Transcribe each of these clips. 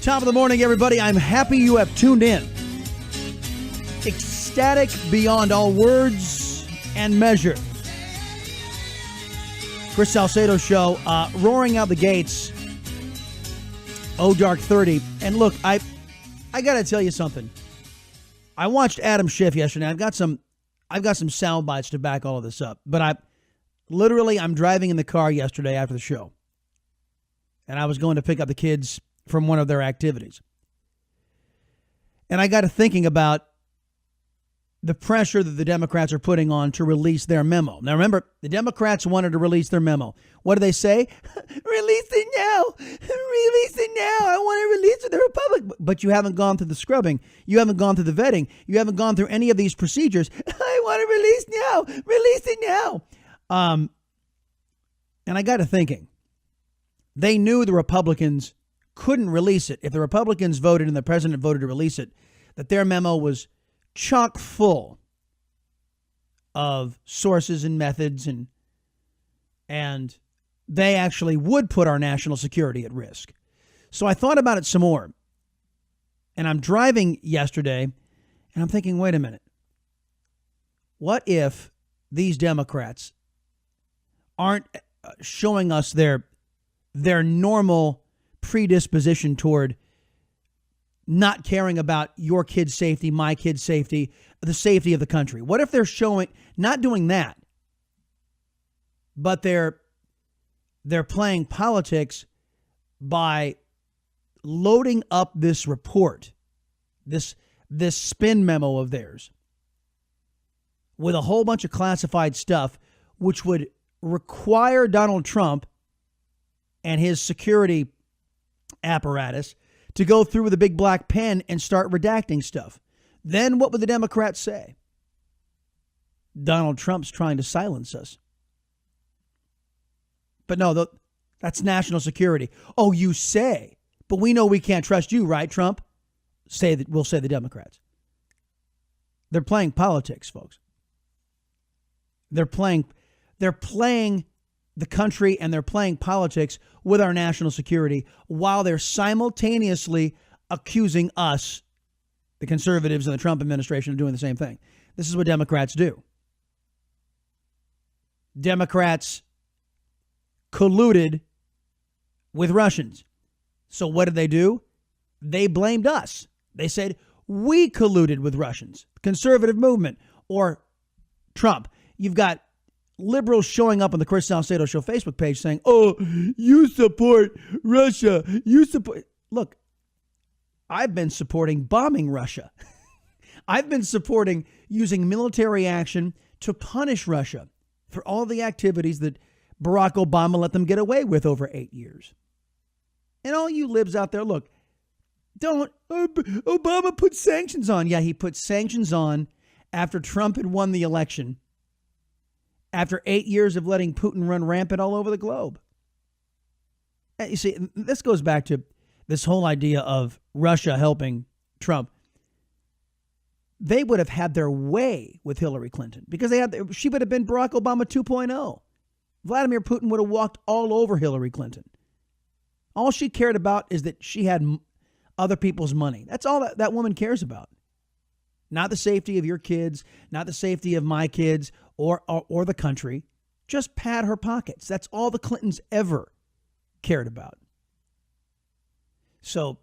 Top of the morning, everybody. I'm happy you have tuned in. Ecstatic beyond all words and measure. Chris Salcedo show, roaring out the gates. Oh, dark 30. And look, I got to tell you something. I watched Adam Schiff yesterday. I've got some sound bites to back all of this up. But I'm driving in the car yesterday after the show. And I was going to pick up the kids from one of their activities. And I got to thinking about the pressure that the Democrats are putting on to release their memo. Now, remember, the Democrats wanted to release their memo. What do they say? Release it now. Release it now. I want to release it to the Republic. But you haven't gone through the scrubbing. You haven't gone through the vetting. You haven't gone through any of these procedures. I want to release now. Release it now. And I got to thinking, they knew the Republicans couldn't release it. If the Republicans voted and the president voted to release it, that their memo was chock full of sources and methods, and they actually would put our national security at risk. So I thought about it some more. And I'm driving yesterday, and I'm thinking, wait a minute. What if these Democrats aren't showing us their normal predisposition toward not caring about your kid's safety, my kid's safety, the safety of the country? What if they're not doing that, but they're playing politics by loading up this report, this spin memo of theirs with a whole bunch of classified stuff, which would require Donald Trump and his security apparatus to go through with a big black pen and start redacting stuff. Then what would the Democrats say? Donald Trump's trying to silence us. But no, that's national security. Oh, you say, but we know we can't trust you, right, Trump? We'll say the Democrats. They're playing politics, folks. They're playing the country, and they're playing politics with our national security while they're simultaneously accusing us, the conservatives and the Trump administration, of doing the same thing. This is what Democrats do. Democrats colluded with Russians. So what did they do? They blamed us. They said, we colluded with Russians, conservative movement, or Trump. You've got liberals showing up on the Chris Salcedo Show Facebook page saying, oh, you support Russia. Look, I've been supporting bombing Russia. I've been supporting using military action to punish Russia for all the activities that Barack Obama let them get away with over 8 years. And all you libs out there, look, Obama put sanctions on. Yeah, he put sanctions on after Trump had won the election, after 8 years of letting Putin run rampant all over the globe. You see, this goes back to this whole idea of Russia helping Trump. They would have had their way with Hillary Clinton because she would have been Barack Obama 2.0. Vladimir Putin would have walked all over Hillary Clinton. All she cared about is that she had other people's money. That's all that woman cares about. Not the safety of your kids, not the safety of my kids or the country. Just pad her pockets. That's all the Clintons ever cared about. So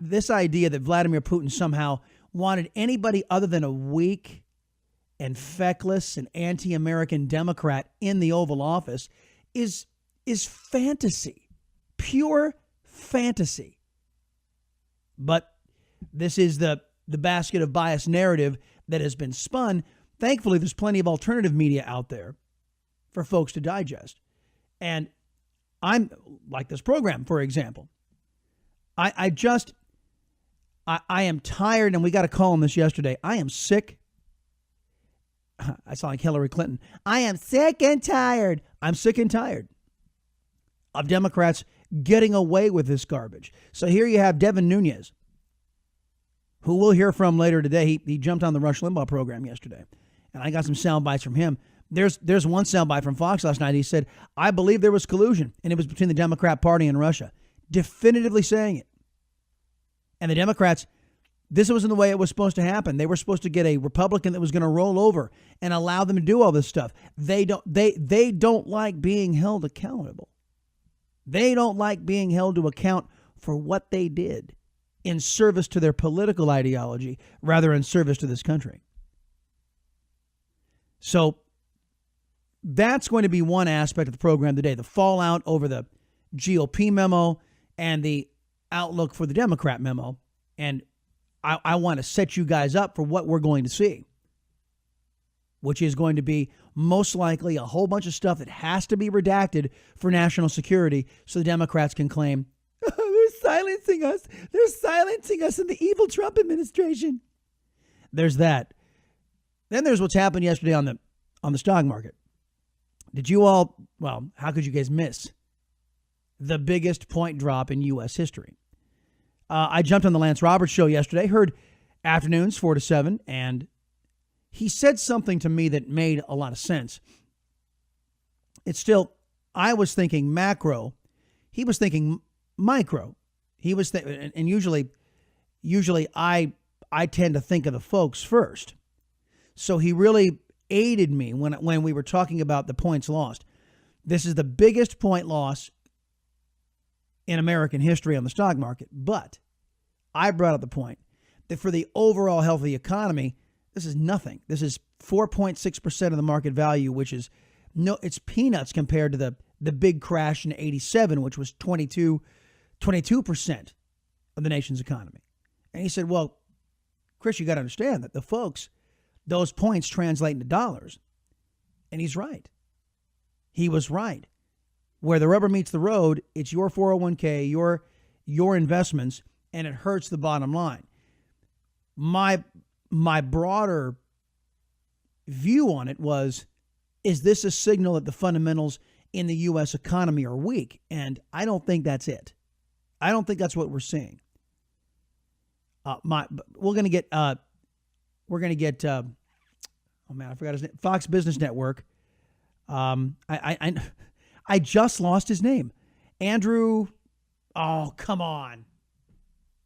this idea that Vladimir Putin somehow wanted anybody other than a weak and feckless and anti-American Democrat in the Oval Office is fantasy, pure fantasy. But this is the basket of biased narrative that has been spun. Thankfully, there's plenty of alternative media out there for folks to digest. And I'm like this program, for example. I am tired, and we got a call on this yesterday. I am sick. I sound like Hillary Clinton. I am sick and tired. I'm sick and tired of Democrats getting away with this garbage. So here you have Devin Nunes, who we'll hear from later today. He jumped on the Rush Limbaugh program yesterday, and I got some sound bites from him. There's one soundbite from Fox last night. He said, I believe there was collusion, and it was between the Democrat Party and Russia. definitively saying it. And the Democrats, this wasn't the way it was supposed to happen. They were supposed to get a Republican that was going to roll over and allow them to do all this stuff. They don't like being held accountable. They don't like being held to account for what they did in service to their political ideology rather in service to this country. So that's going to be one aspect of the program today, the fallout over the GOP memo and the outlook for the Democrat memo. And I want to set you guys up for what we're going to see, which is going to be most likely a whole bunch of stuff that has to be redacted for national security so the Democrats can claim, they're silencing us. They're silencing us in the evil Trump administration. There's that. Then there's what's happened yesterday on the stock market. Did you all, well, how could you guys miss the biggest point drop in U.S. history? I jumped on the Lance Roberts show yesterday, heard afternoons 4 to 7, and he said something to me that made a lot of sense. It's still, I was thinking macro. He was thinking micro. He was, and usually I tend to think of the folks first. So he really aided me when we were talking about the points lost. This is the biggest point loss in American history on the stock market. But I brought up the point that for the overall health of the economy, this is nothing. This is 4.6% of the market value, which is it's peanuts compared to the big crash in 87, which was 22% of the nation's economy. And he said, well, Chris, you got to understand that the folks, those points translate into dollars. And he's right. He was right. Where the rubber meets the road, it's your 401k, your investments, and it hurts the bottom line. My broader view on it was, is this a signal that the fundamentals in the U.S. economy are weak? And I don't think that's it. I don't think that's what we're seeing. We're going to get, oh man, I forgot his name. Fox Business Network. I just lost his name. Andrew. Oh, come on.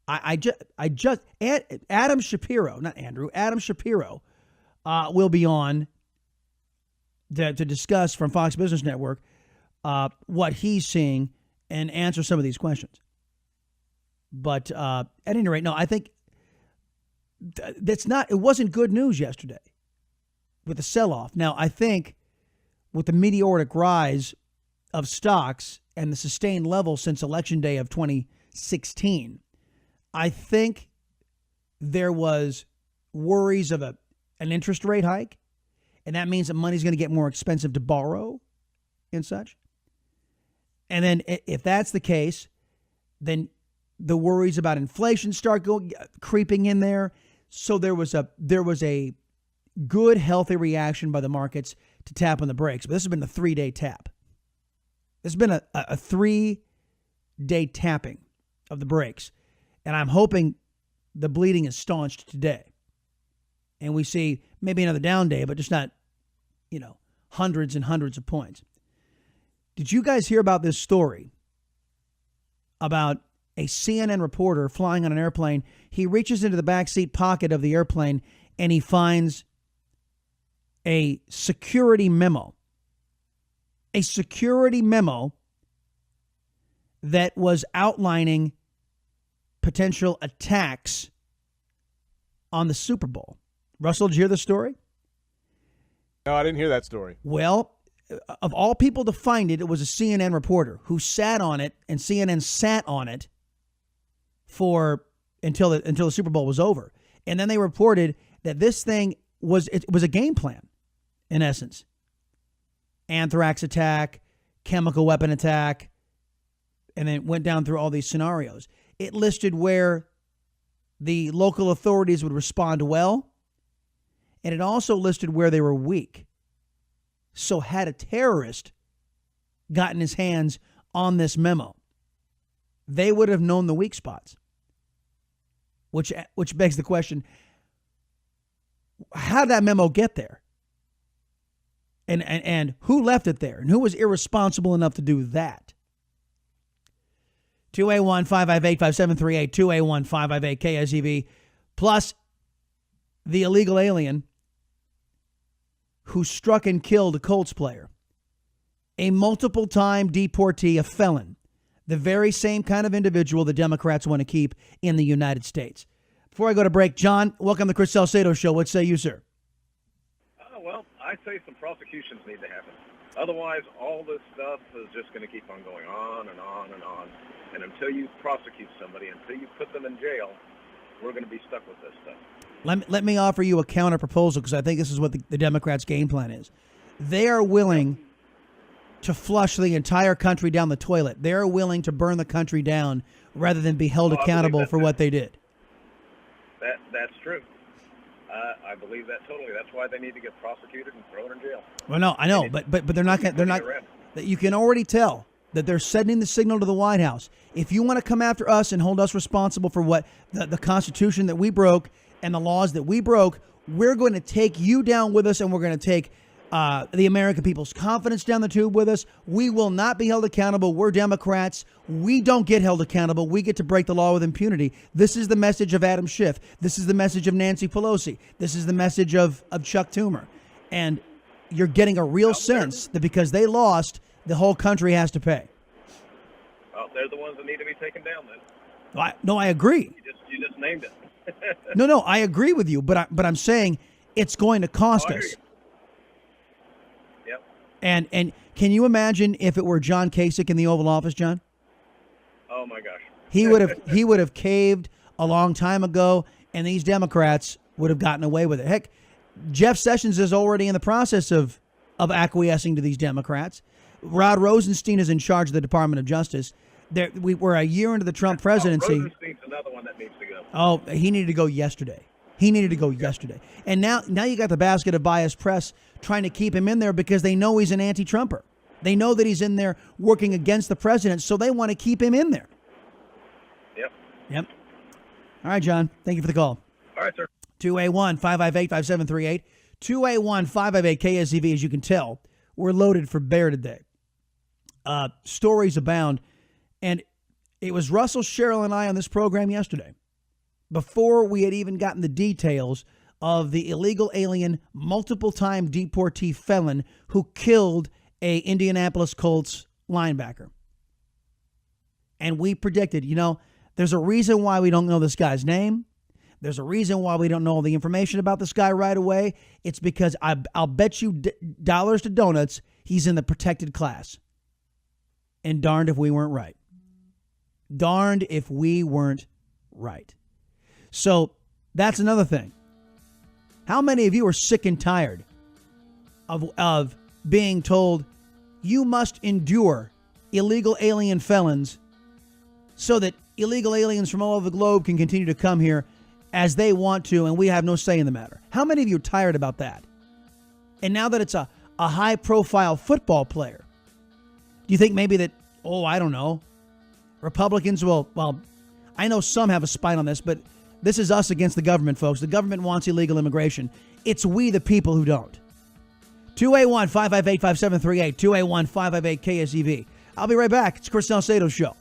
Adam Shapiro, not Andrew, Adam Shapiro will be on to discuss from Fox Business Network what he's seeing and answer some of these questions. But at any rate, no, I think it wasn't good news yesterday with the sell-off. Now, I think with the meteoric rise of stocks and the sustained level since Election Day of 2016, I think there was worries of an interest rate hike, and that means that money's going to get more expensive to borrow and such. And then if that's the case, then the worries about inflation start creeping in there. So there was a good, healthy reaction by the markets to tap on the brakes. But this has been a 3-day tap. This has been a 3-day tapping of the brakes. And I'm hoping the bleeding is staunched today. And we see maybe another down day, but just not, hundreds and hundreds of points. Did you guys hear about this story about a CNN reporter flying on an airplane? He reaches into the backseat pocket of the airplane and he finds a security memo. A security memo that was outlining potential attacks on the Super Bowl. Russell, did you hear the story? No, I didn't hear that story. Well, of all people to find it, it was a CNN reporter who sat on it, and CNN sat on it until the Super Bowl was over. And then they reported that this thing was a game plan, in essence. Anthrax attack, chemical weapon attack, and then went down through all these scenarios. It listed where the local authorities would respond well, and it also listed where they were weak. So had a terrorist gotten his hands on this memo, they would have known the weak spots. Which begs the question, how did that memo get there? And who left it there? And who was irresponsible enough to do that? 281-558-5738, 281-558-KSEV, plus the illegal alien who struck and killed a Colts player, a multiple-time deportee, a felon, the very same kind of individual the Democrats want to keep in the United States. Before I go to break, John, welcome to the Chris Salcedo Show. What say you, sir? Well, I say some prosecutions need to happen. Otherwise, all this stuff is just going to keep on going on and on and on. And until you prosecute somebody, until you put them in jail, we're going to be stuck with this stuff. Let me offer you a counter proposal, because I think this is what the Democrats' game plan is. They are willing to flush the entire country down the toilet. They are willing to burn the country down rather than be held accountable for what they did. That's true. I believe that totally. That's why they need to get prosecuted and thrown in jail. Well, no, I know, but they're not. That you can already tell that they're sending the signal to the White House. If you want to come after us and hold us responsible for what the Constitution that we broke and the laws that we broke, we're going to take you down with us, and we're going to take the American people's confidence down the tube with us. We will not be held accountable. We're Democrats. We don't get held accountable. We get to break the law with impunity. This is the message of Adam Schiff. This is the message of Nancy Pelosi. This is the message of Chuck Toomer. And you're getting a real sense that because they lost, the whole country has to pay. Well, they're the ones that need to be taken down then. No, I agree. You just named it. No, I agree with you, but I'm saying it's going to cost us. Yep. And can you imagine if it were John Kasich in the Oval Office, John? Oh my gosh. He would have caved a long time ago, and these Democrats would have gotten away with it. Heck, Jeff Sessions is already in the process of acquiescing to these Democrats. Rod Rosenstein is in charge of the Department of Justice. We're a year into the Trump presidency. Rosenstein's another one that needs to go. Oh, he needed to go yesterday. And now you got the basket of biased press trying to keep him in there because they know he's an anti-Trumper. They know that he's in there working against the president, so they want to keep him in there. Yep. All right, John. Thank you for the call. All right, sir. 281-558-5738. 281-558-KSEV. As you can tell, we're loaded for bear today. Stories abound. And it was Russell Sherrill and I on this program yesterday, before we had even gotten the details of the illegal alien, multiple-time deportee felon who killed a Indianapolis Colts linebacker. And we predicted, there's a reason why we don't know this guy's name. There's a reason why we don't know all the information about this guy right away. It's because I'll bet you dollars to donuts he's in the protected class. And darned if we weren't right. So that's another thing. How many of you are sick and tired of being told you must endure illegal alien felons so that illegal aliens from all over the globe can continue to come here as they want to, and we have no say in the matter? How many of you are tired about that? And now that it's a high-profile football player, do you think maybe that, I don't know, Republicans will, I know some have a spine on this, but this is us against the government, folks. The government wants illegal immigration. It's we, the people, who don't. 281-558-5738, 281-558-KSEV. I'll be right back. It's Chris Salcedo Show.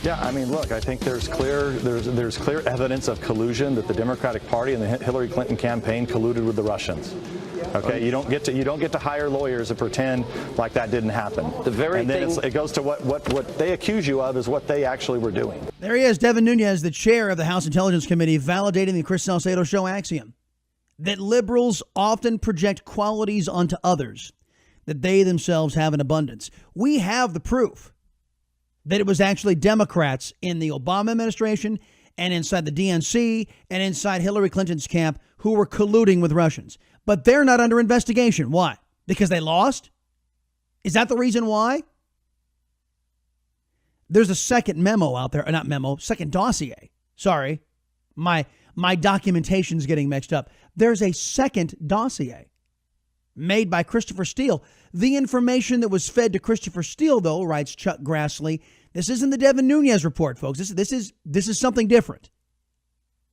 Yeah, I mean, look, I think there's clear evidence of collusion, that the Democratic Party and the Hillary Clinton campaign colluded with the Russians. Okay, you don't get to hire lawyers and pretend like that didn't happen. It goes to what they accuse you of is what they actually were doing. There he is, Devin Nunes, the chair of the House Intelligence Committee, validating the Chris Salcedo Show axiom that liberals often project qualities onto others that they themselves have in abundance. We have the proof that it was actually Democrats in the Obama administration and inside the DNC and inside Hillary Clinton's camp who were colluding with Russians. But they're not under investigation. Why? Because they lost? Is that the reason why? There's a second memo out there, not memo, second dossier. Sorry, my documentation's getting mixed up. There's a second dossier made by Christopher Steele. The information that was fed to Christopher Steele, though, writes Chuck Grassley, this isn't the Devin Nunes report, folks. This is something different.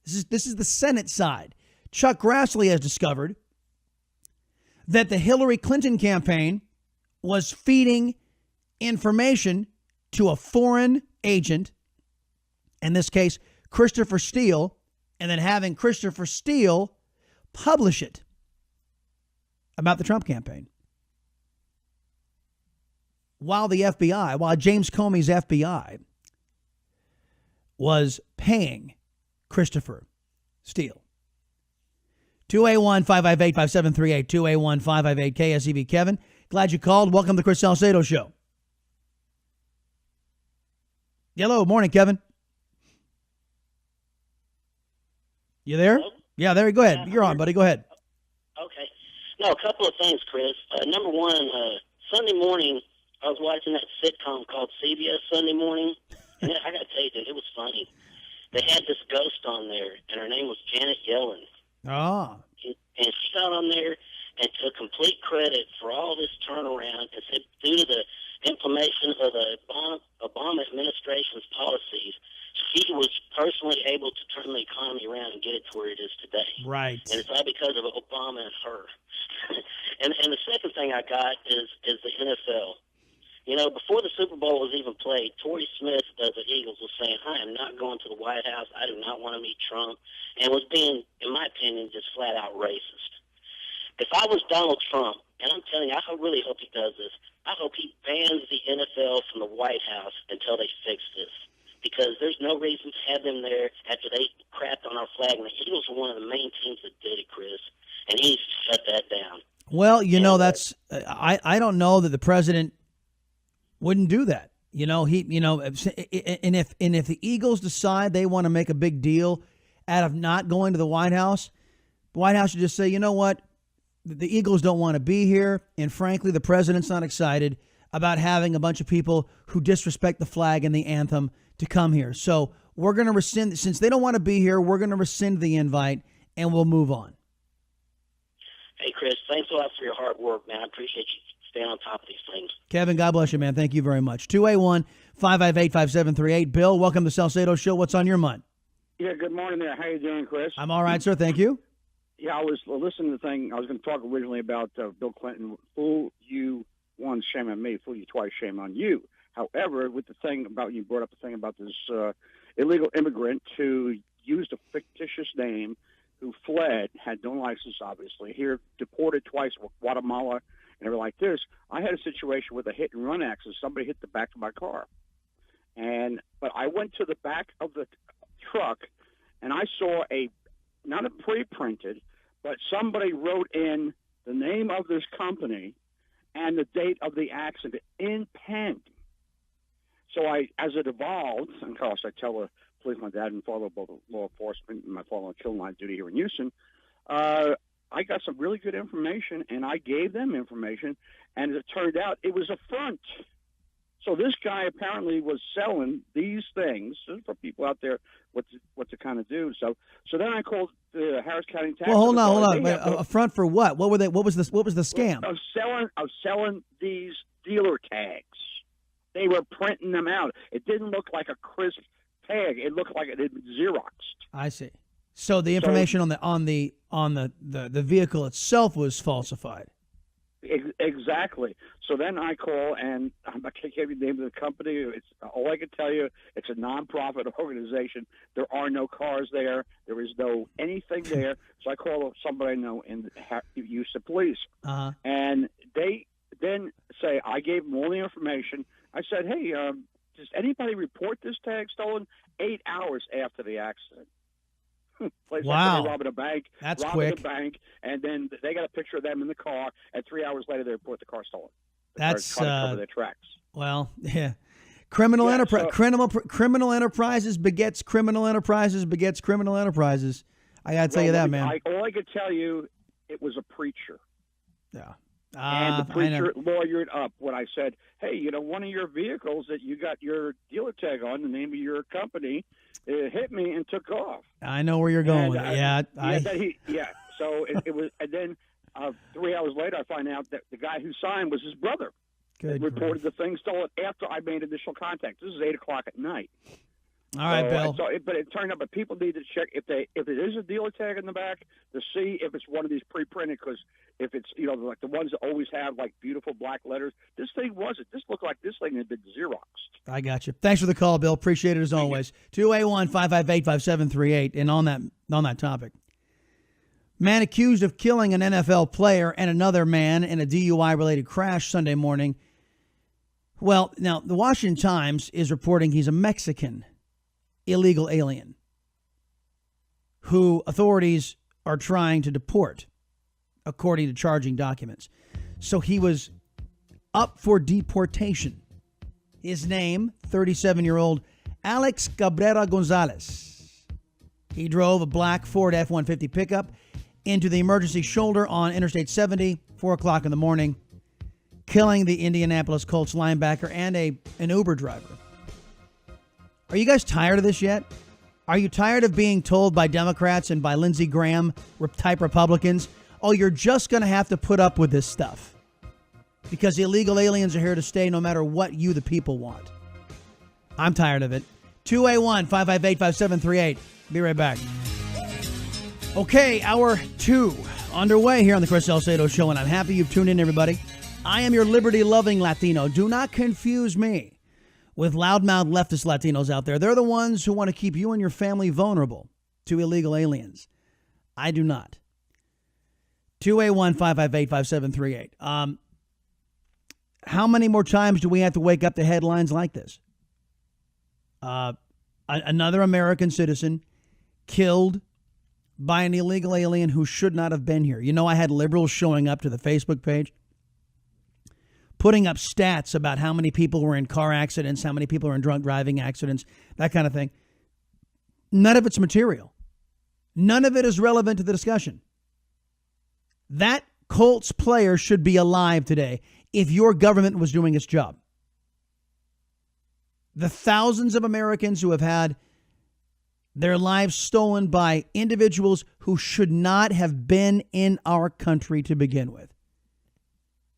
This is the Senate side. Chuck Grassley has discovered that the Hillary Clinton campaign was feeding information to a foreign agent, in this case, Christopher Steele, and then having Christopher Steele publish it about the Trump campaign. While James Comey's FBI was paying Christopher Steele. 281-558-5738, 281-558-KSEV. Kevin, glad you called. Welcome to the Chris Salcedo Show. Hello, morning, Kevin. You there? Hello? Yeah, there. Go ahead. You're on, buddy. Go ahead. Okay. No, a couple of things, Chris. Number one, Sunday morning, I was watching that sitcom called CBS Sunday Morning, and I got to tell you, dude, it was funny. They had this ghost on there, and her name was Janet Yellen. Ah. And she got on there and took complete credit for all this turnaround and said due to the implementation of the Obama administration's policies, he was personally able to turn the economy around and get it to where it is today. Right. And it's all because of Obama and her. and the second thing I got is the NFL. You know, before the Super Bowl was even played, Torrey Smith of the Eagles was saying, I am not going to the White House. I do not want to meet Trump, and was being, in my opinion, just flat out racist. If I was Donald Trump, and I'm telling you, I really hope he does this, I hope he bans the NFL from the White House until they fix this. Because there's no reason to have them there after they crapped on our flag. And the Eagles were one of the main teams that did it, Chris. And he's shut that down. Well, that's I don't know that the president wouldn't do that. And if the Eagles decide they want to make a big deal out of not going to the White House should just say, you know what, the Eagles don't want to be here, and frankly, the president's not excited about having a bunch of people who disrespect the flag and the anthem to come here. So we're going to rescind, since they don't want to be here, we're going to rescind the invite, and we'll move on. Hey, Chris, thanks a lot for your hard work, man. I appreciate you staying on top of these things. Kevin, God bless you, man. Thank you very much. 281-558-5738. Bill, welcome to the Salcedo Show. What's on your mind? Yeah, good morning there. How you doing, Chris? I'm all right, sir. Thank you. Yeah, I was listening to the thing. I was going to talk originally about Bill Clinton. Fool you once, shame on me. Fool you twice, shame on you. However, with the thing about, you brought up the thing about this illegal immigrant who used a fictitious name, who fled, had no license, obviously, here, deported twice, Guatemala, and everything like this. I had a situation with a hit-and-run accident. Somebody hit the back of my car. But I went to the back of the truck, and I saw not a pre-printed, but somebody wrote in the name of this company and the date of the accident in pen. So as it evolved, and of course I tell the police, my dad and father, both law enforcement, and my father on children line duty here in Houston, I got some really good information, and I gave them information, and as it turned out, it was a front. So this guy apparently was selling these things. This is for people out there what to kind of do. So then I called the Harris County Tax. Well, hold on. A front for what? What were they? What was the scam? Of selling these dealer tags. They were printing them out. It didn't look like a crisp tag. It looked like it had been Xeroxed. I see. So the information on the vehicle itself was falsified. Exactly. So then I call, and I can't give you the name of the company. It's all I can tell you. It's a nonprofit organization. There are no cars there. There is no anything there. So I call somebody I know in the Houston Police, and they then say I gave them all the information. I said, hey, does anybody report this tag stolen? 8 hours after the accident. Place wow. Like robbing a bank. That's robbing quick. a bank, and then they got a picture of them in the car, and 3 hours later they report the car stolen. That's trying to cover their tracks. Well, yeah. Criminal enterprises begets criminal enterprises begets criminal enterprises. I got to tell you that, man. All I could tell you, it was a preacher. Yeah. And the preacher lawyered up when I said, hey, one of your vehicles that you got your dealer tag on, the name of your company, it hit me and took off. I know where you're going with it. So it was, and then 3 hours later, I find out that the guy who signed was his brother. Good reported the thing stolen after I made initial contact. This is 8:00 at night. All right, Bill. But it turned out, but people need to check if it is a dealer tag in the back to see if it's one of these pre-printed. Because if it's like the ones that always have like beautiful black letters, this thing wasn't. This looked like this thing had been Xeroxed. I got you. Thanks for the call, Bill. Appreciate it as always. 281-558-5738. And on that topic, man accused of killing an NFL player and another man in a DUI-related crash Sunday morning. Well, now the Washington Times is reporting he's a Mexican illegal alien who authorities are trying to deport, according to charging documents. So he was up for deportation. His name, 37-year-old Alex Cabrera Gonzalez. He drove a black Ford F-150 pickup into the emergency shoulder on Interstate 70, 4 o'clock in the morning, killing the Indianapolis Colts linebacker and an Uber driver. Are you guys tired of this yet? Are you tired of being told by Democrats and by Lindsey Graham type Republicans, oh, you're just going to have to put up with this stuff because illegal aliens are here to stay no matter what you, the people, want? I'm tired of it. 281-558-5738. Be right back. Okay, hour 2 underway here on the Chris Salcedo Show, and I'm happy you've tuned in, everybody. I am your Liberty Loving Latino. Do not confuse me with loudmouth leftist Latinos out there. They're the ones who want to keep you and your family vulnerable to illegal aliens. I do not. 281-558-5738. How many more times do we have to wake up to headlines like this? Another American citizen killed by an illegal alien who should not have been here. I had liberals showing up to the Facebook page, putting up stats about how many people were in car accidents, how many people are in drunk driving accidents, that kind of thing. None of it's material. None of it is relevant to the discussion. That Colts player should be alive today if your government was doing its job. The thousands of Americans who have had their lives stolen by individuals who should not have been in our country to begin with.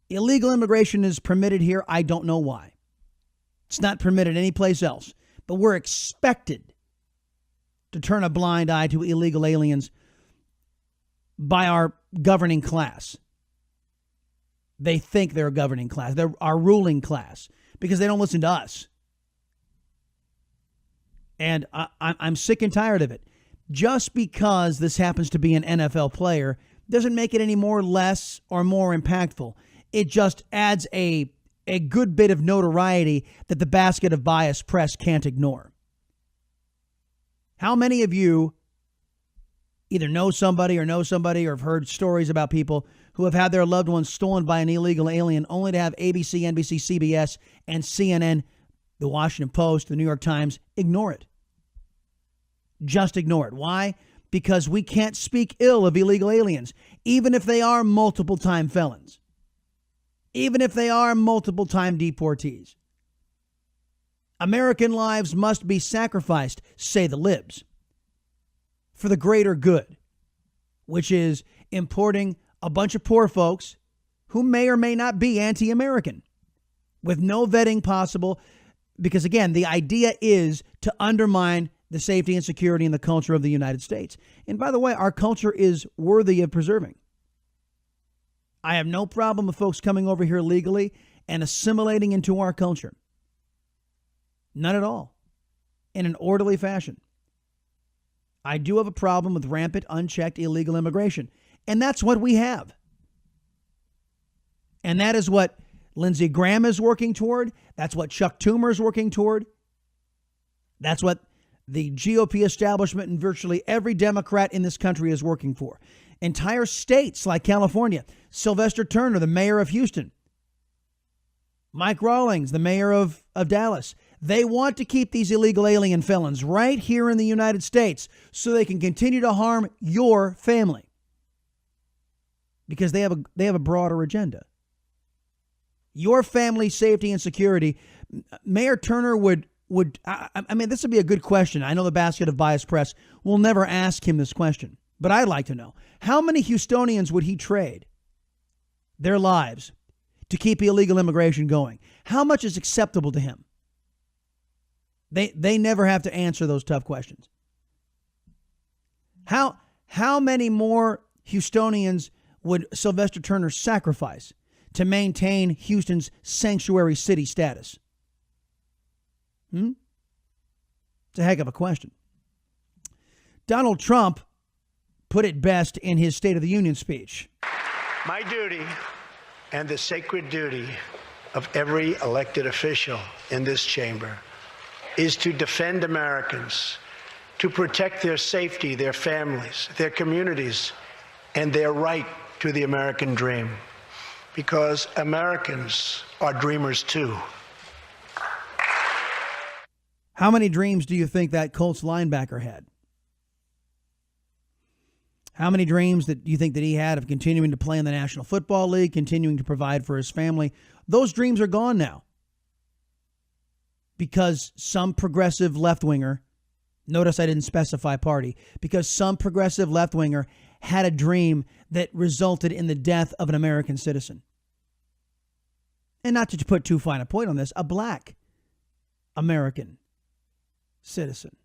Illegal immigration is permitted here. I don't know why. It's not permitted anyplace else. But we're expected to turn a blind eye to illegal aliens by our governing class. They think they're a governing class. They're our ruling class because they don't listen to us. And I'm sick and tired of it. Just because this happens to be an NFL player doesn't make it any more less or more impactful. It just adds a good bit of notoriety that the basket of bias press can't ignore. How many of you either know somebody or have heard stories about people who have had their loved ones stolen by an illegal alien only to have ABC, NBC, CBS, and CNN, the Washington Post, the New York Times, ignore it? Just ignore it. Why? Because we can't speak ill of illegal aliens, even if they are multiple-time felons. Even if they are multiple-time deportees. American lives must be sacrificed, say the libs, for the greater good, which is importing a bunch of poor folks who may or may not be anti-American with no vetting possible, because, again, the idea is to undermine the safety and security and the culture of the United States. And by the way, our culture is worthy of preserving. I have no problem with folks coming over here legally and assimilating into our culture. None at all. In an orderly fashion. I do have a problem with rampant, unchecked illegal immigration. And that's what we have. And that is what Lindsey Graham is working toward. That's what Chuck Toomer is working toward. That's what the GOP establishment and virtually every Democrat in this country is working for. Entire states like California, Sylvester Turner, the mayor of Houston, Mike Rawlings, the mayor of Dallas, they want to keep these illegal alien felons right here in the United States so they can continue to harm your family because they have a broader agenda. your family's safety and security, Mayor Turner would I mean, this would be a good question. I know the basket of biased press will never ask him this question, but I'd like to know, how many Houstonians would he trade their lives to keep illegal immigration going? How much is acceptable to him? They never have to answer those tough questions. How many more Houstonians would Sylvester Turner sacrifice to maintain Houston's sanctuary city status? It's a heck of a question. Donald Trump put it best in his State of the Union speech. My duty and the sacred duty of every elected official in this chamber is to defend Americans, to protect their safety, their families, their communities, and their right to the American dream. Because Americans are dreamers too. How many dreams do you think that Colts linebacker had? How many dreams that you think that he had of continuing to play in the National Football League, continuing to provide for his family? Those dreams are gone now. Because some progressive left-winger, notice I didn't specify party, because some progressive left-winger had a dream that resulted in the death of an American citizen. And not to put too fine a point on this, a black American citizen.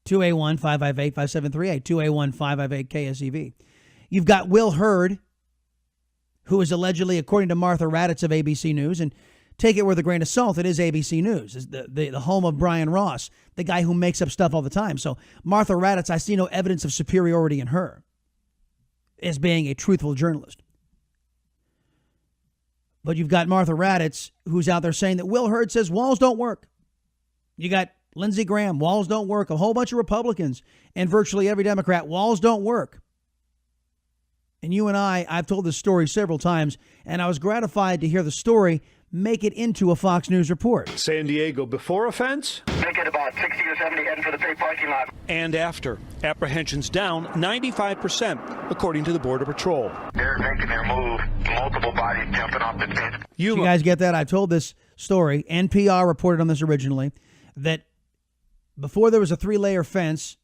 281-558-5738, 281-558-KSEV. You've got Will Hurd, who is allegedly, according to Martha Raddatz of ABC News, and take it with a grain of salt, it is ABC News, is the home of Brian Ross, the guy who makes up stuff all the time. So Martha Raddatz, I see no evidence of superiority in her as being a truthful journalist. But you've got Martha Raddatz, who's out there saying that Will Hurd says walls don't work. You got Lindsey Graham, walls don't work. A whole bunch of Republicans and virtually every Democrat, walls don't work. And you and I've told this story several times, and I was gratified to hear the story make it into a Fox News report. San Diego before offense. Make it about 60 or 70 heading for the pay parking lot. And after. Apprehensions down 95%, according to the Border Patrol. They're making their move. Multiple bodies jumping off the fence. You guys get that? I told this story. NPR reported on this originally, that before there was a 3-layer fence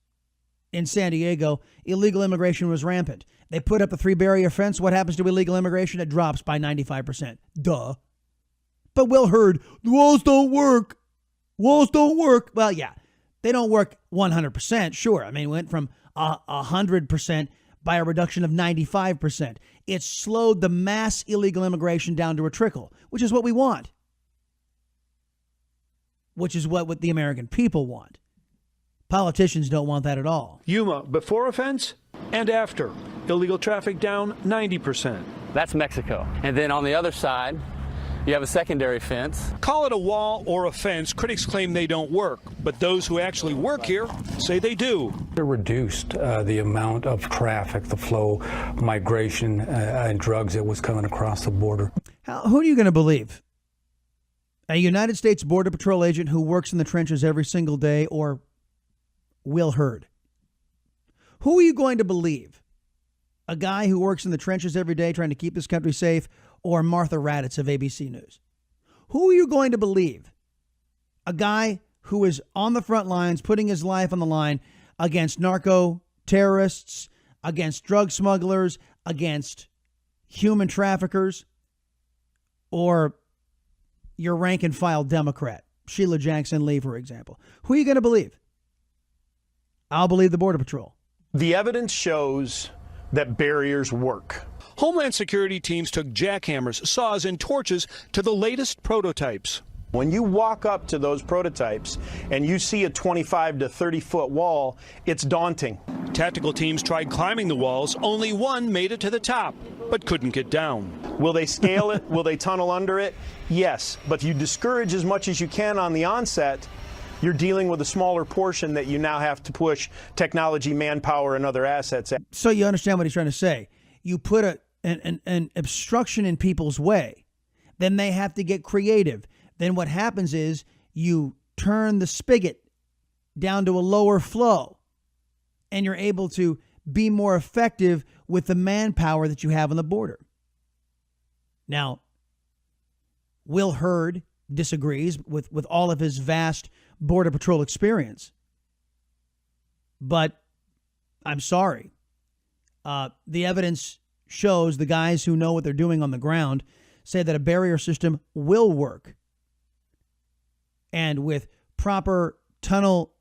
in San Diego, illegal immigration was rampant. They put up a 3-barrier fence. What happens to illegal immigration? It drops by 95%. Duh. But Will Hurd, the walls don't work. Walls don't work. Well, yeah, they don't work 100%. Sure. I mean, it went from 100% by a reduction of 95%. It slowed the mass illegal immigration down to a trickle, which is what we want. Which is what the American people want. Politicians don't want that at all. Yuma before offense and after. Illegal traffic down 90%. That's Mexico. And then on the other side, you have a secondary fence. Call it a wall or a fence. Critics claim they don't work, but those who actually work here say they do. It reduced the amount of traffic, the flow, migration, and drugs that was coming across the border. Who are you going to believe? A United States Border Patrol agent who works in the trenches every single day, or Will Hurd? Who are you going to believe? A guy who works in the trenches every day trying to keep this country safe, or Martha Raddatz of ABC News? Who are you going to believe? A guy who is on the front lines, putting his life on the line against narco terrorists, against drug smugglers, against human traffickers, or your rank and file Democrat, Sheila Jackson Lee, for example? Who are you going to believe? I'll believe the Border Patrol. The evidence shows that barriers work. Homeland Security teams took jackhammers, saws, and torches to the latest prototypes. When you walk up to those prototypes and you see a 25 to 30-foot wall, it's daunting. Tactical teams tried climbing the walls. Only one made it to the top, but couldn't get down. Will they scale it? Will they tunnel under it? Yes, but if you discourage as much as you can on the onset, you're dealing with a smaller portion that you now have to push technology, manpower, and other assets at. So you understand what he's trying to say. You put an obstruction in people's way, then they have to get creative. Then what happens is you turn the spigot down to a lower flow, and you're able to be more effective with the manpower that you have on the border. Now, Will Hurd disagrees with all of his vast Border Patrol experience. But I'm sorry. The evidence shows the guys who know what they're doing on the ground say that a barrier system will work. And with proper tunnel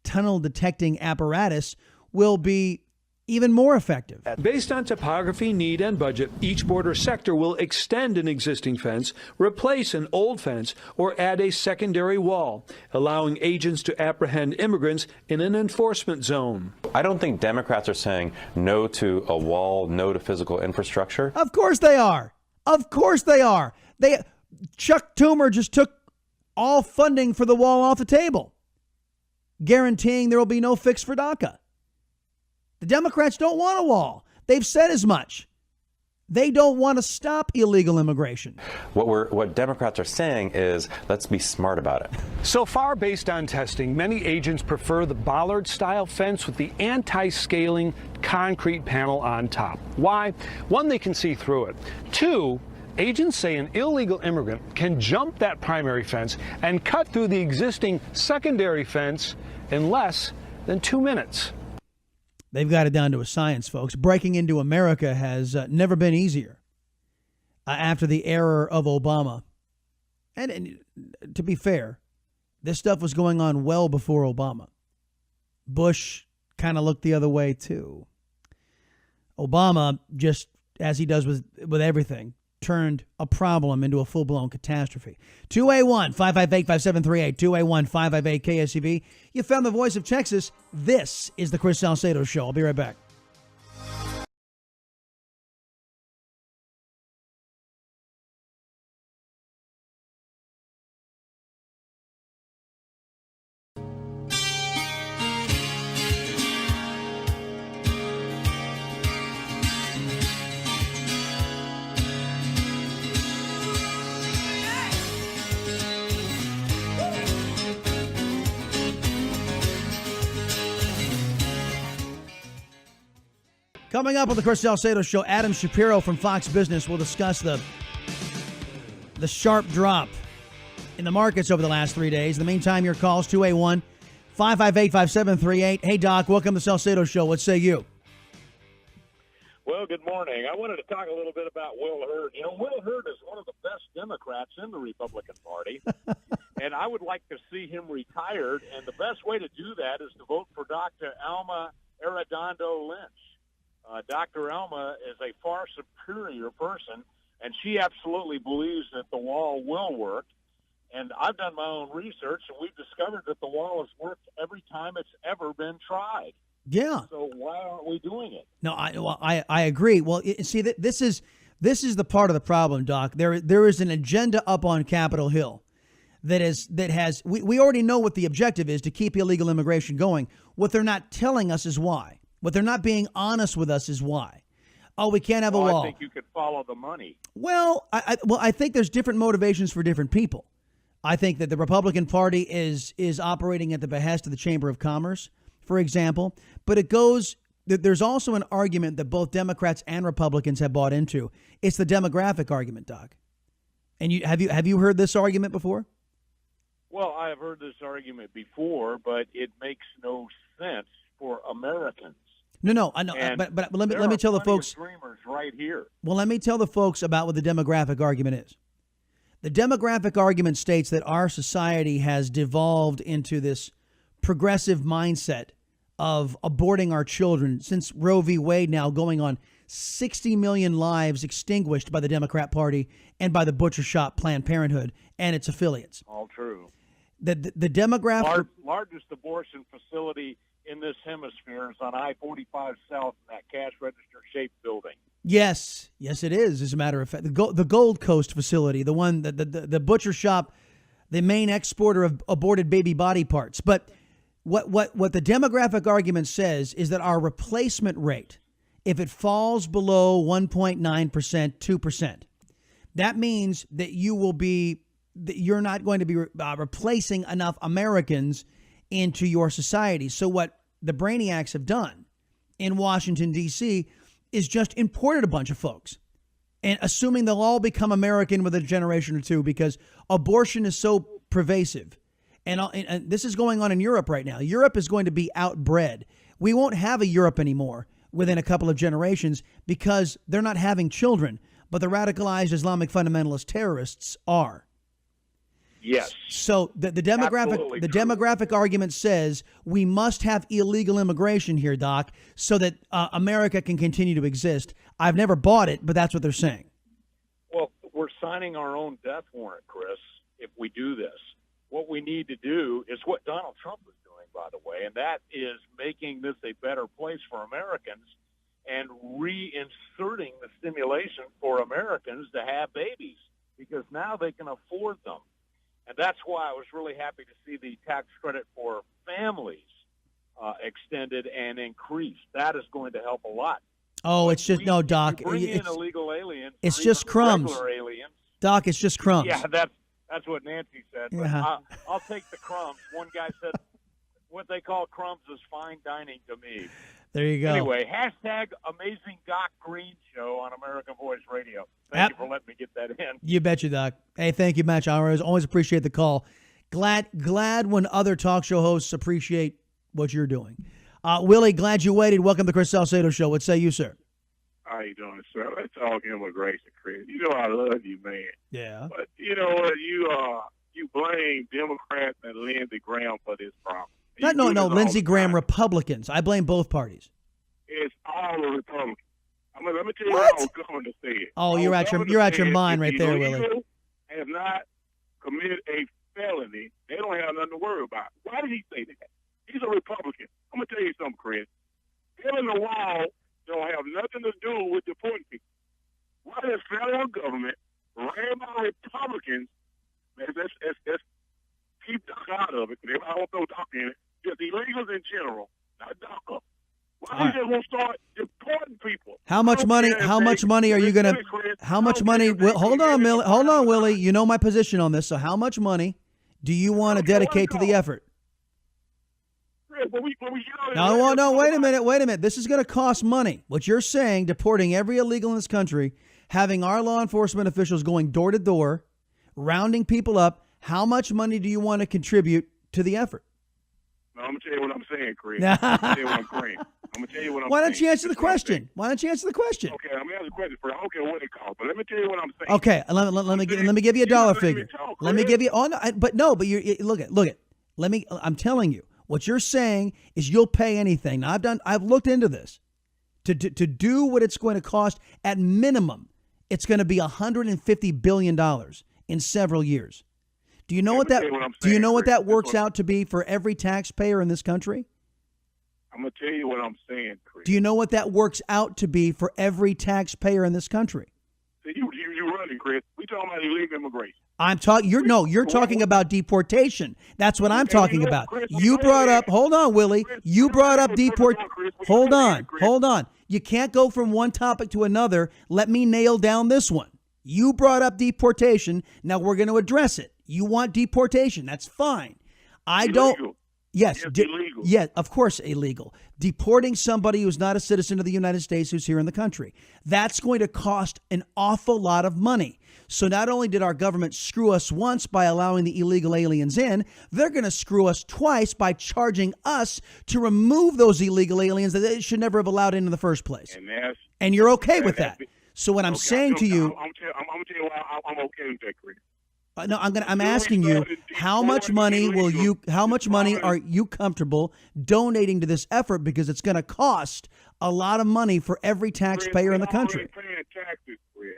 detecting apparatus will be even more effective. Based on topography, need, and budget, each border sector will extend an existing fence, replace an old fence, or add a secondary wall, allowing agents to apprehend immigrants in an enforcement zone. I don't think Democrats are saying no to a wall, no to physical infrastructure. Of course they are. Of course they are. Chuck Toomer just took all funding for the wall off the table, guaranteeing there will be no fix for DACA. The Democrats don't want a wall. They've said as much. They don't want to stop illegal immigration. What Democrats are saying is, let's be smart about it. So far, based on testing, many agents prefer the bollard-style fence with the anti-scaling concrete panel on top. Why? One, they can see through it. Two, agents say an illegal immigrant can jump that primary fence and cut through the existing secondary fence in less than 2 minutes. They've got it down to a science, folks. Breaking into America has never been easier after the era of Obama. And to be fair, this stuff was going on well before Obama. Bush kind of looked the other way, too. Obama, just as he does with everything, turned a problem into a full-blown catastrophe. 281-558-5738, 281-558-KSCV. You found the voice of Texas. This is the Chris Salcedo Show. I'll be right back. Coming up on the Chris Salcedo Show, Adam Shapiro from Fox Business will discuss the sharp drop in the markets over the last 3 days. In the meantime, your calls, 281-558-5738. Hey, Doc, welcome to the Salcedo Show. What say you? Well, good morning. I wanted to talk a little bit about Will Hurd. You know, Will Hurd is one of the best Democrats in the Republican Party, and I would like to see him retired, and the best way to do that is to vote for Dr. Alma Arredondo Lynch. Dr. Alma is a far superior person, and she absolutely believes that the wall will work. And I've done my own research, and we've discovered that the wall has worked every time it's ever been tried. Yeah. So why aren't we doing it? No, I agree. Well, see, this is the part of the problem, Doc. There is an agenda up on Capitol Hill that has we already know what the objective is, to keep illegal immigration going. What they're not telling us is why. What they're not being honest with us is why. Oh, we can't have a wall. I think you could follow the money. Well, I think there's different motivations for different people. I think that the Republican Party is operating at the behest of the Chamber of Commerce, for example. But there's also an argument that both Democrats and Republicans have bought into. It's the demographic argument, Doc. And have you heard this argument before? Well, I have heard this argument before, but it makes no sense for Americans. No, I know, but let me tell the folks. Dreamers right here. Well, let me tell the folks about what the demographic argument is. The demographic argument states that our society has devolved into this progressive mindset of aborting our children since Roe v. Wade, now going on 60 million lives extinguished by the Democrat Party and by the butcher shop Planned Parenthood and its affiliates. All true. The demographic largest abortion facility in this hemisphere is on I-45 South in that cash register shaped building. Yes, it is. As a matter of fact, the Gold Coast facility, the one the butcher shop, the main exporter of aborted baby body parts. But what the demographic argument says is that our replacement rate, if it falls below 1.9%, 2%, that means that you're not going to be replacing enough Americans into your society. So what the brainiacs have done in Washington, D.C. is just imported a bunch of folks and assuming they'll all become American within a generation or two because abortion is so pervasive. And this is going on in Europe right now. Europe is going to be outbred. We won't have a Europe anymore within a couple of generations because they're not having children, but the radicalized Islamic fundamentalist terrorists are. Yes. So the demographic argument says we must have illegal immigration here, Doc, so that America can continue to exist. I've never bought it, but that's what they're saying. Well, we're signing our own death warrant, Chris, if we do this. What we need to do is what Donald Trump is doing, by the way, and that is making this a better place for Americans and reinserting the stimulation for Americans to have babies because now they can afford them. And that's why I was really happy to see the tax credit for families extended and increased. That is going to help a lot. Oh, it's just no, Doc. Bring in illegal aliens. It's just crumbs. Aliens. Doc, it's just crumbs. Yeah, that's what Nancy said. But Yeah. I'll take the crumbs. One guy said what they call crumbs is fine dining to me. There you go. Anyway, hashtag Amazing Doc Green Show on American Voice Radio. Thank you for letting me get that in. You betcha, Doc. Hey, thank you, Match. I always appreciate the call. Glad when other talk show hosts appreciate what you're doing. Willie, glad you waited. Welcome to the Chris Salcedo Show. What say you, sir? How you doing, sir? Let's talk immigration, Chris. You know I love you, man. Yeah. But you know what? You blame Democrats and Lindsey Graham for this problem. No, Lindsey Graham Republicans. I blame both parties. It's all the Republicans. Let me tell you what our governor said. Oh, you're out your mind right there, Willie. Have not committed a felony. They don't have nothing to worry about. Why did he say that? He's a Republican. I'm gonna tell you something, Chris. Killing the wall don't have nothing to do with deporting people. Why does federal government ran by Republicans? Let's keep DACA out of it. I don't know DACA in it. Just illegals in general, not DACA. Why they won't start deporting people? How much money are you going to how much money hold on, Willie. You know my position on this. So how much money do you want to dedicate to the effort? No, wait a minute. This is going to cost money. What you're saying, deporting every illegal in this country, having our law enforcement officials going door to door, rounding people up, how much money do you want to contribute to the effort? No, I'm going to tell you what I'm saying, Chris. I'm going to tell you what I'm saying. Why don't you answer the question? Okay, I'm going to answer the question for you. I don't care what it costs, but let me tell you what I'm saying. Okay, let me give you a dollar figure. Let me give you but you look at. I'm telling you, what you're saying is you'll pay anything. Now I've looked into this. To do what it's going to cost at minimum, it's going to be $150 billion in several years. Do you know what that works out to be for every taxpayer in this country? I'm going to tell you what I'm saying, Chris. Do you know what that works out to be for every taxpayer in this country? So you running, Chris. We talking about illegal immigration. You're talking about deportation. That's what I'm talking about. You brought up, hold on, Willie. You brought up hold on. You can't go from one topic to another. Let me nail down this one. You brought up deportation. Now we're going to address it. You want deportation. That's fine. I don't. Yes. Illegal. Yeah, of course, illegal. Deporting somebody who's not a citizen of the United States who's here in the country. That's going to cost an awful lot of money. So not only did our government screw us once by allowing the illegal aliens in, they're going to screw us twice by charging us to remove those illegal aliens that they should never have allowed in the first place. And you're okay with that. So what I'm saying to you, I'm going to tell you why I'm okay with that, Chris. No, I'm asking you, how much money are you comfortable donating to this effort? Because it's going to cost a lot of money for every taxpayer in the country. Paying taxes, Chris.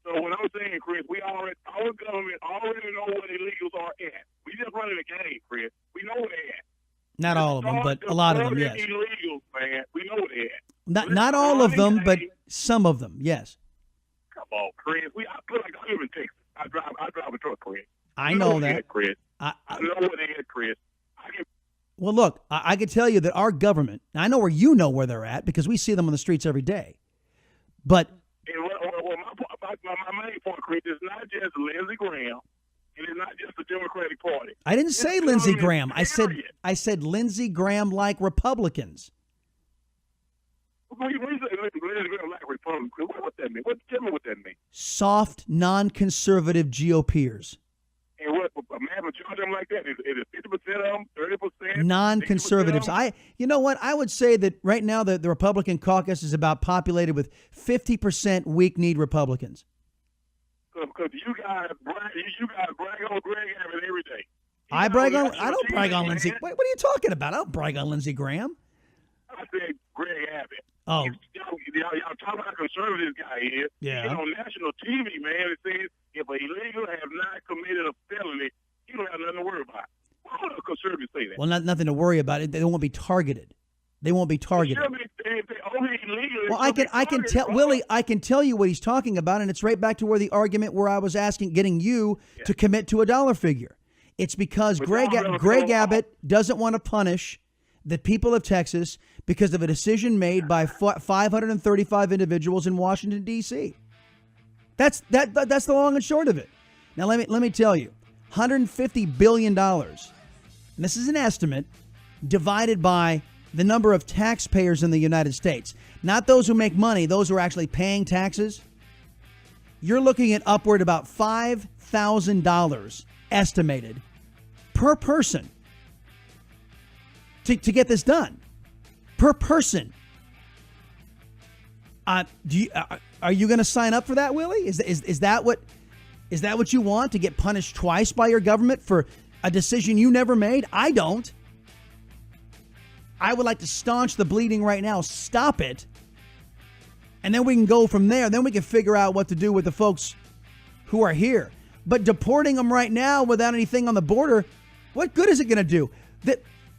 So what I'm saying, Chris, our government already know what illegals are at. We just running a game, Chris. We know where they're at. Not all of them, but a lot of them, yes. Illegals, man. We know where they're at. Not all of them, but some of them, yes. Come on, Chris. I live in Texas. I drive a truck, Chris. I know that. Chris. I know where they're at, Chris. Well, look, I can tell you that our government, I know where they're at because we see them on the streets every day. But my main point, Chris, is not just Lindsey Graham, and it's not just the Democratic Party. I didn't say Lindsey Graham. I said Lindsey Graham like Republicans. Lindsey Graham like Republicans. on, Chris. What that mean? Tell me what that means. Soft, non-conservative GOPers. And what a man would charge them like that? Is it 50% of them, 30%? Non-conservatives. You know what? I would say that right now the Republican caucus is about populated with 50% weak-kneed Republicans. Because you guys brag on Greg Abbott every day. I don't brag on Lindsey. What are you talking about? I don't brag on Lindsey Graham. I said Greg Abbott. Oh. Y'all talk about how conservative this guy is. Yeah. He's on national TV, man. It says if an illegal have not committed a felony, he don't have nothing to worry about. Why would a conservative say that? Well, nothing to worry about. They won't be targeted. They won't be targeted. Well, I can tell Willie. I can tell you what he's talking about, and it's right back to where the argument where I was getting you to commit to a dollar figure. It's because Greg Abbott doesn't want to punish the people of Texas because of a decision made by 535 individuals in Washington, D.C. That's the long and short of it. Now, let me tell you, $150 billion, and this is an estimate, divided by the number of taxpayers in the United States, not those who make money, those who are actually paying taxes. You're looking at upward about $5,000 estimated per person to get this done. Per person. Are you going to sign up for that, Willie? Is that what you want, to get punished twice by your government for a decision you never made? I don't. I would like to staunch the bleeding right now, stop it, and then we can go from there. Then we can figure out what to do with the folks who are here. But deporting them right now without anything on the border, what good is it going to do?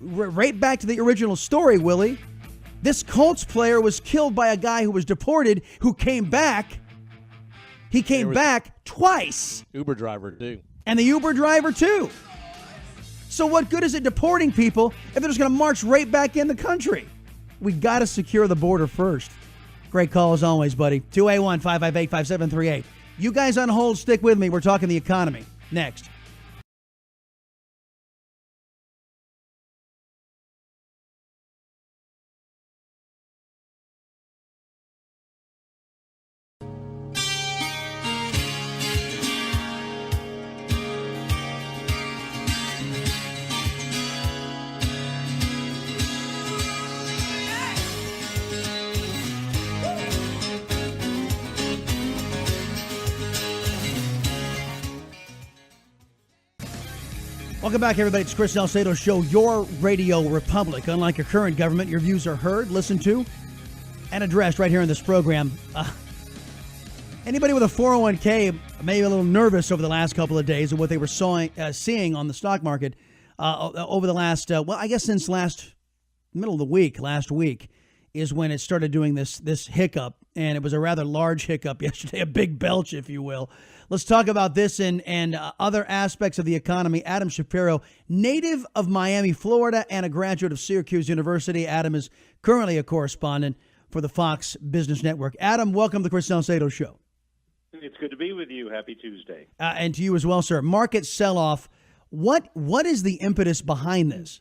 Right back to the original story, Willie. This Colts player was killed by a guy who was deported, who came back. He came back twice. Uber driver, too. And the Uber driver, too. So what good is it deporting people if they're just going to march right back in the country? We got to secure the border first. Great call as always, buddy. 281-558-5738. You guys on hold, stick with me. We're talking the economy. Next. Welcome back, everybody. It's Chris Salcedo Show, your Radio Republic. Unlike your current government, your views are heard, listened to, and addressed right here in this program. Anybody with a 401k may be a little nervous over the last couple of days of what they were seeing on the stock market over the last, I guess since middle of the week, last week, is when it started doing this hiccup. And it was a rather large hiccup yesterday, a big belch, if you will. Let's talk about this and other aspects of the economy. Adam Shapiro, native of Miami, Florida, and a graduate of Syracuse University. Adam is currently a correspondent for the Fox Business Network. Adam, welcome to the Chris Salcedo Show. It's good to be with you. Happy Tuesday. And to you as well, sir. Market sell-off. What is the impetus behind this?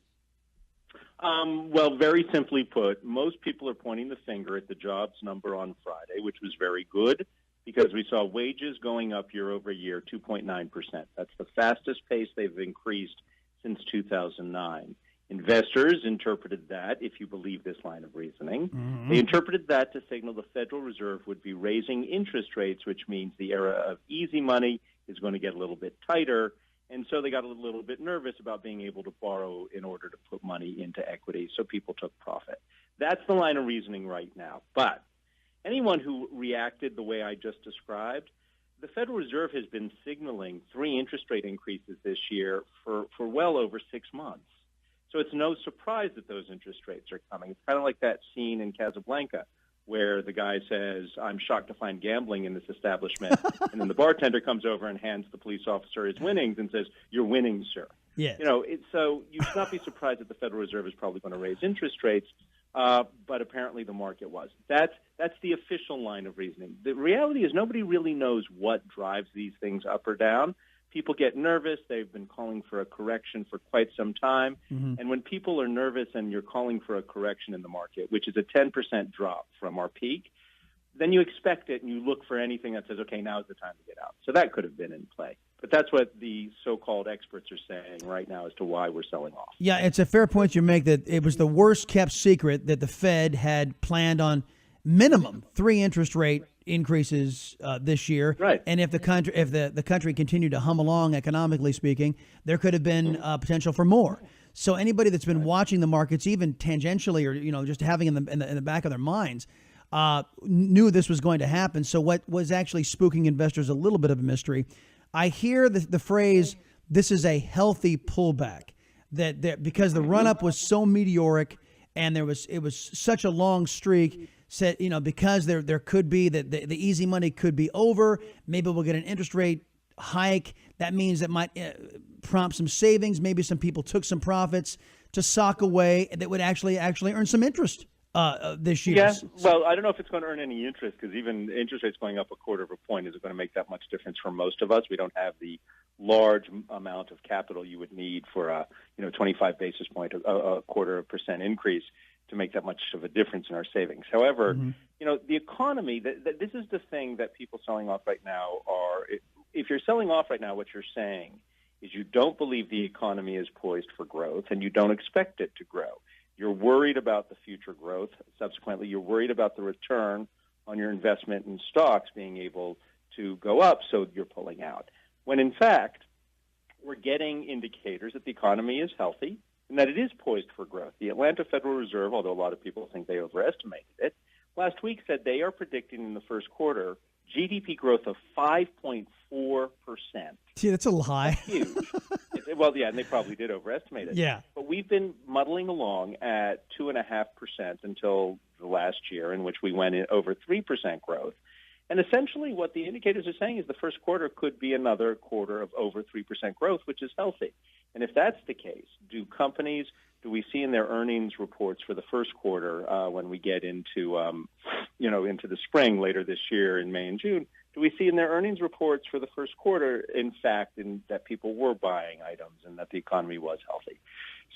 Well, very simply put, most people are pointing the finger at the jobs number on Friday, which was very good because we saw wages going up year over year, 2.9%. That's the fastest pace they've increased since 2009. Investors interpreted that, if you believe this line of reasoning, they interpreted that to signal the Federal Reserve would be raising interest rates, which means the era of easy money is going to get a little bit tighter. And so they got a little bit nervous about being able to borrow in order to put money into equity, so people took profit. That's the line of reasoning right now. But anyone who reacted the way I just described, the Federal Reserve has been signaling 3 interest rate increases this year for well over 6 months. So it's no surprise that those interest rates are coming. It's kind of like that scene in Casablanca where the guy says, I'm shocked to find gambling in this establishment. And then the bartender comes over and hands the police officer his winnings and says, you're winning, sir. Yes. So you should not be surprised that the Federal Reserve is probably going to raise interest rates, but apparently the market was. That's the official line of reasoning. The reality is nobody really knows what drives these things up or down. People get nervous. They've been calling for a correction for quite some time. And when people are nervous and you're calling for a correction in the market, which is a 10% drop from our peak, then you expect it and you look for anything that says, okay, now is the time to get out. So that could have been in play. But that's what the so-called experts are saying right now as to why we're selling off. Yeah, it's a fair point you make that it was the worst kept secret that the Fed had planned on minimum 3 interest rate increases this year. Right. And if the country continued to hum along economically speaking, there could have been potential for more. So anybody that's been watching the markets, even tangentially, or just having in the back of their minds, knew this was going to happen. So what was actually spooking investors a little bit of a mystery. I hear the phrase, "This is a healthy pullback," that because the run up was so meteoric and it was such a long streak. Said because there could be that the easy money could be over. Maybe we'll get an interest rate hike. That means that might prompt some savings. Maybe some people took some profits to sock away that would actually earn some interest this year. Yeah, well, I don't know if it's going to earn any interest because even interest rates going up 1/4 of a point isn't going to make that much difference for most of us. We don't have the large amount of capital you would need for a 25 basis point, a 1/4% increase to make that much of a difference in our savings. However, the economy, this is the thing that people selling off right now are. If you're selling off right now, what you're saying is you don't believe the economy is poised for growth and you don't expect it to grow. You're worried about the future growth. Subsequently, you're worried about the return on your investment in stocks being able to go up, so you're pulling out. When in fact, we're getting indicators that the economy is healthy and that it is poised for growth. The Atlanta Federal Reserve, although a lot of people think they overestimated it, last week said they are predicting in the first quarter GDP growth of 5.4%. See, that's a little high. That's huge. Well, yeah, and they probably did overestimate it. Yeah. But we've been muddling along at 2.5% until the last year, in which we went in over 3% growth. And essentially what the indicators are saying is the first quarter could be another quarter of over 3% growth, which is healthy. And if that's the case, do we see in their earnings reports for the first quarter when we get into, into the spring later this year in May and June, do we see in their earnings reports for the first quarter, in fact, that people were buying items and that the economy was healthy?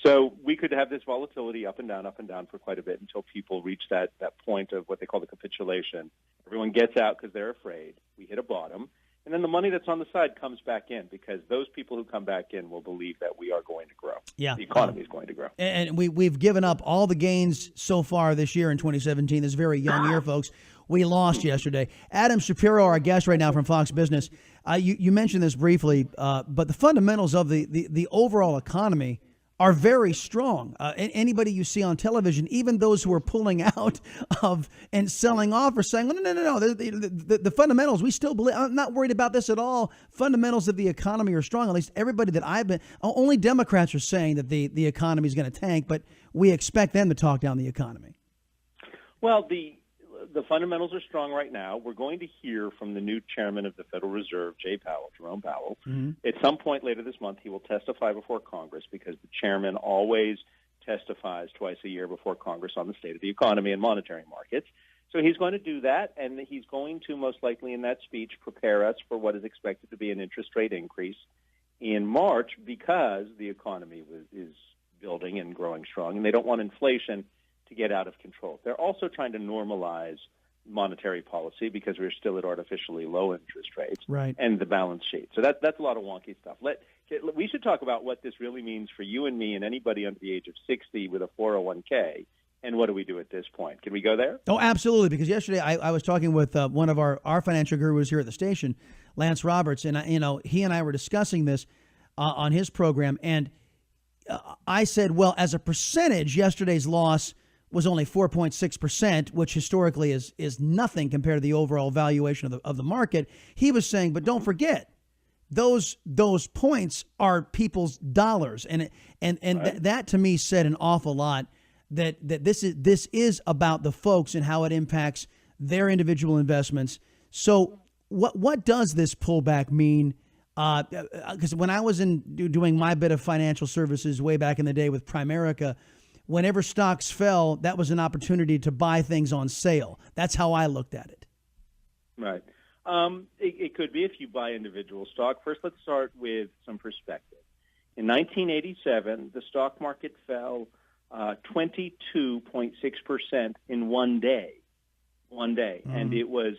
So we could have this volatility up and down for quite a bit until people reach that point of what they call the capitulation. Everyone gets out because they're afraid. We hit a bottom. And then the money that's on the side comes back in because those people who come back in will believe that we are going to grow. Yeah. The economy is going to grow. And we've given up all the gains so far this year in 2017, this very young year, folks. We lost yesterday. Adam Shapiro, our guest right now from Fox Business, you mentioned this briefly, but the fundamentals of the overall economy are very strong. Anybody you see on television, even those who are pulling out of and selling off, are saying, no. The fundamentals, we still believe. I'm not worried about this at all. Fundamentals of the economy are strong. At least everybody that I've been. Only Democrats are saying that the economy is going to tank, but we expect them to talk down the economy. Well, the fundamentals are strong right now. We're going to hear from the new chairman of the Federal Reserve, Jerome Powell. Mm-hmm. At some point later this month, he will testify before Congress because the chairman always testifies twice a year before Congress on the state of the economy and monetary markets. So he's going to do that, and he's going to most likely in that speech prepare us for what is expected to be an interest rate increase in March because the economy is building and growing strong, and they don't want inflation to get out of control. They're also trying to normalize monetary policy because we're still at artificially low interest rates, right, and the balance sheet. So that's a lot of wonky stuff. We should talk about what this really means for you and me and anybody under the age of 60 with a 401k, and what do we do at this point? Can we go there? Oh, absolutely, because yesterday I was talking with one of our financial gurus here at the station, Lance Roberts, and he and I were discussing this on his program, and I said, well, as a percentage, yesterday's loss was only 4.6%, which historically is nothing compared to the overall valuation of the market. He was saying, but don't forget, those points are people's dollars, and right. That to me said an awful lot. That this is about the folks and how it impacts their individual investments. So what does this pullback mean? Because when I was doing my bit of financial services way back in the day with Primerica, whenever stocks fell, that was an opportunity to buy things on sale. That's how I looked at it. Right. It could be if you buy individual stock. First, let's start with some perspective. In 1987, the stock market fell 22.6% in one day. one day. And it was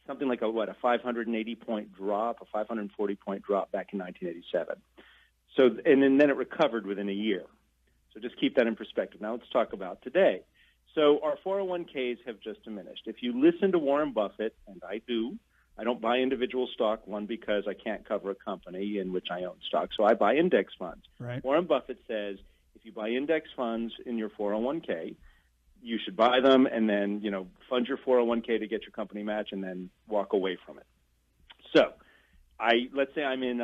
something like a 580-point drop, a 540-point drop back in 1987. So, and then it recovered within a year. So just keep that in perspective. Now let's talk about today. So our 401ks have just diminished. If you listen to Warren Buffett, and I do, I don't buy individual stock, one, because I can't cover a company in which I own stock, so I buy index funds. Right. Warren Buffett says if you buy index funds in your 401k, you should buy them and then, fund your 401k to get your company match and then walk away from it. So let's say I'm in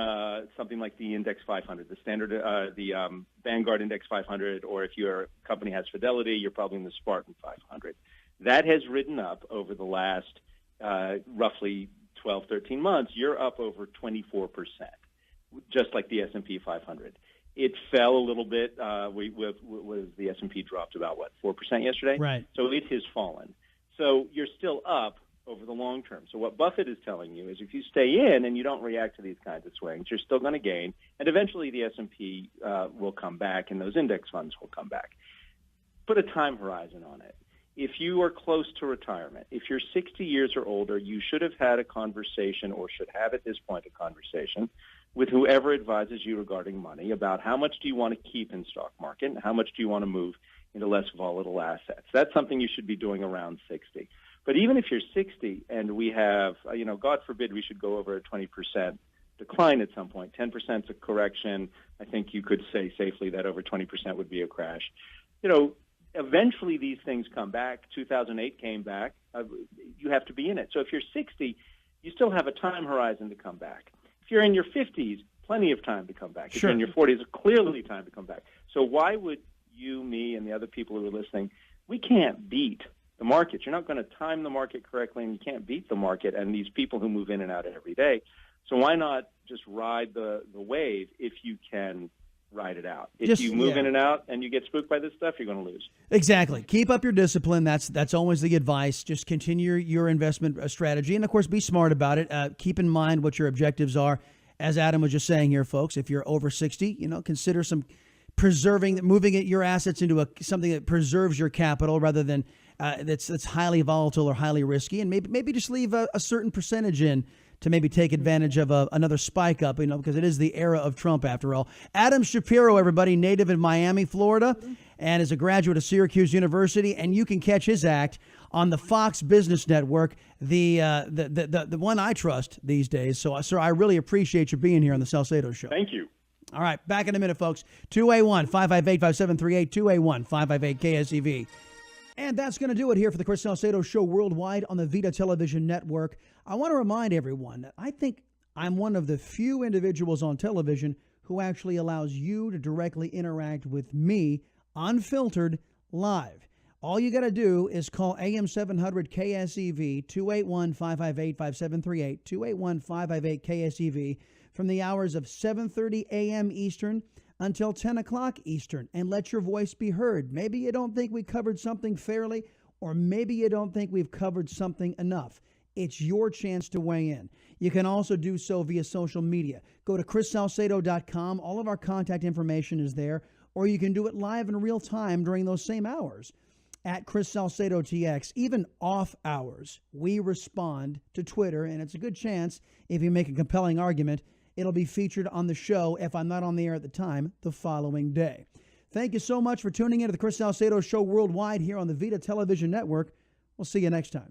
something like the Index 500, the Vanguard Index 500, or if your company has Fidelity, you're probably in the Spartan 500. That has ridden up over the last roughly 12, 13 months. You're up over 24%, just like the S&P 500. It fell a little bit. The S&P dropped about, 4% yesterday? Right. So it has fallen. So you're still up over the long term. So what Buffett is telling you is if you stay in and you don't react to these kinds of swings, you're still going to gain, and eventually the S&P will come back and those index funds will come back. Put a time horizon on it. If you are close to retirement, if you're 60 years or older, you should have had a conversation, or should have at this point a conversation, with whoever advises you regarding money about how much do you want to keep in stock market and how much do you want to move into less volatile assets. That's something you should be doing around 60. But even if you're 60 and we have, God forbid we should go over a 20% decline at some point, 10% is a correction. I think you could say safely that over 20% would be a crash. Eventually these things come back. 2008 came back. You have to be in it. So if you're 60, you still have a time horizon to come back. If you're in your 50s, plenty of time to come back. If you're in your 40s, clearly time to come back. So why would you, me, and the other people who are listening, we can't beat the market. You're not going to time the market correctly, and you can't beat the market and these people who move in and out every day. So why not just ride the wave if you can ride it out? If you move in and out and you get spooked by this stuff, you're going to lose. Exactly. Keep up your discipline. That's always the advice. Just continue your investment strategy. And, of course, be smart about it. Keep in mind what your objectives are. As Adam was just saying here, folks, if you're over 60, consider moving your assets into something that preserves your capital rather than that's highly volatile or highly risky. And maybe just leave a certain percentage in to maybe take advantage of another spike up, because it is the era of Trump after all. Adam Shapiro, everybody, native in Miami, Florida, and is a graduate of Syracuse University, and you can catch his act on the Fox Business Network, the one I trust these days. So, sir, I really appreciate you being here on the Salcedo Show. Thank you. All right, back in a minute, folks. 281-558-5738, 281-558-KSEV. And that's going to do it here for the Chris Salcedo Show worldwide on the VIDA Television Network. I want to remind everyone that I think I'm one of the few individuals on television who actually allows you to directly interact with me, unfiltered, live. All you got to do is call AM 700 KSEV, 281-558-5738, 281-558-KSEV, from the hours of 7:30 a.m. Eastern until 10 o'clock Eastern, and let your voice be heard. Maybe you don't think we covered something fairly, or maybe you don't think we've covered something enough. It's your chance to weigh in. You can also do so via social media. Go to chrissalcedo.com. All of our contact information is there, or you can do it live in real time during those same hours at Chris Salcedo TX. Even off hours, we respond to Twitter, and it's a good chance, if you make a compelling argument, it'll be featured on the show, if I'm not on the air at the time, the following day. Thank you so much for tuning in to the Chris Salcedo Show worldwide here on the VIDA Television Network. We'll see you next time.